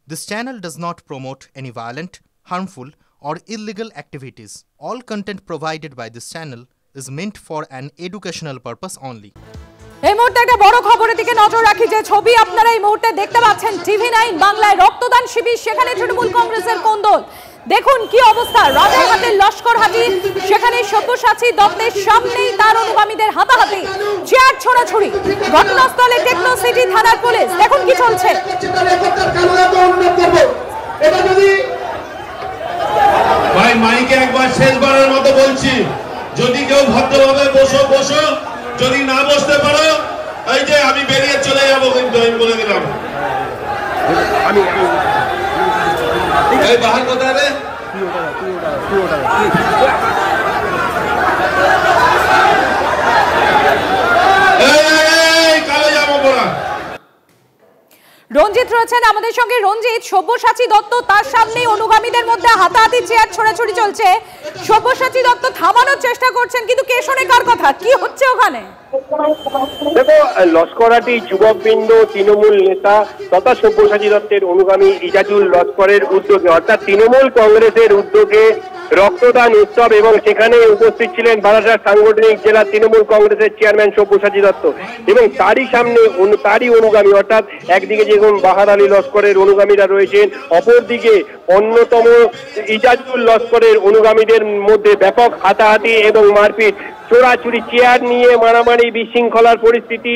This channel does not promote any violent, harmful, or illegal activities. All content provided by this channel is meant for an educational purpose only. এই মুহূর্তে একটা বড় খবরের দিকে নজর রাখি। যে ছবি আপনারা এই মুহূর্তে দেখতে পাচ্ছেন TV9 বাংলায় রক্তদান শিবির, সেখানে তৃণমূল কংগ্রেসের কোন্দল। দেখুন কি অবস্থা, রাজারহাটের লস্করহাটি, সেখানে সব্যসাচী দত্তের সামনেই তার অনুগামীদের হাতাহাতি, চেয়ার ছোড়াছুড়ি, ঘটনাস্থলে টেকনো সিটি থানার পুলিশ। দেখুন কি চলছে। ভাই মাইকে একবার শেষবারের মতো বলছি, যদি কেউ ভদ্রভাবে বসো, যদি না বসতে পারো এই যে আমি বেরিয়ে চলে যাবো, কিন্তু আমি বলে দিলাম। এই বাহার কোথায় রে? কালে যাবো পড়া। রঞ্জিত রয়েছেন আমাদের সঙ্গে। রঞ্জিত, সব্যসাচী দত্ত তার সামনেই অনুগামীদের মধ্যে হাতাহাতি, চেয়ার ছোড়াছুড়ি চলছে। সব্যসাচী দত্ত থামানোর চেষ্টা করছেন, কিন্তু কে শোনে কার কথা? কি হচ্ছে ওখানে? দেখো, লস্করহাটি যুবকবৃন্দ তৃণমূল নেতা তথা সব্যসাচী দত্তের অনুগামী ইজাজুল লস্করের উদ্যোগে, অর্থাৎ তৃণমূল কংগ্রেসের উদ্যোগে রক্তদান উৎসব, এবং সেখানে উপস্থিত ছিলেন বারাসাত সাংগঠনিক জেলা তৃণমূল কংগ্রেসের চেয়ারম্যান সব্যসাচী দত্ত, এবং তারই সামনে তারই অনুগামী, অর্থাৎ একদিকে যেমন বাহার আলী লস্করের অনুগামীরা রয়েছেন, অপরদিকে অন্যতম ইজাজুল লস্করের অনুগামীদের মধ্যে ব্যাপক হাতাহাতি এবং মারপিট, চোরাচুরি, চেয়ার নিয়ে মারামারি, বিশৃঙ্খলার পরিস্থিতি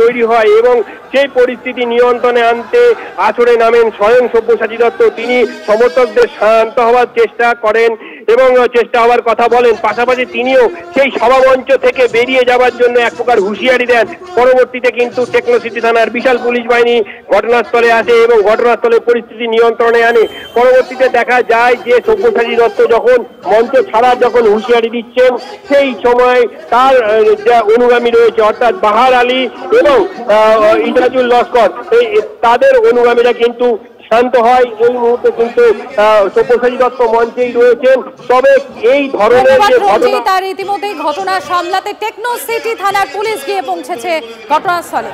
তৈরি হয়, এবং সেই পরিস্থিতি নিয়ন্ত্রণে আনতে আচরে নামেন স্বয়ং সব্যসাচী দত্ত। তিনি সমর্থকদের শান্ত হওয়ার চেষ্টা করেন এবং চেষ্টা হওয়ার কথা বলেন, পাশাপাশি তিনিও সেই সভামঞ্চ থেকে বেরিয়ে যাওয়ার জন্য এক প্রকার হুঁশিয়ারি দেন। পরবর্তীতে কিন্তু টেকনো সিটি থানার বিশাল পুলিশ বাহিনী ঘটনাস্থলে আসে এবং ঘটনাস্থলে পরিস্থিতি নিয়ন্ত্রণে আনে। পরবর্তীতে দেখা যায় যে সব্যসাচী দত্ত যখন মঞ্চ ছাড়ার যখন হুঁশিয়ারি দিচ্ছেন, সেই সময় তার যা অনুগামী রয়েছে, অর্থাৎ বাহার আলী এবং ইজাজুল লস্কর, তাদের অনুগামীরা কিন্তু শান্ত হয়। এই মুহূর্তে কিন্তু সব্যসাচী দত্ত মঞ্চেই রয়েছেন। তবে এই ধরনের যে ঘটনা, তার ইতিমধ্যেই ঘটনা সামলাতে টেকনো সিটি থানার পুলিশ গিয়ে পৌঁছেছে ঘটনাস্থলে।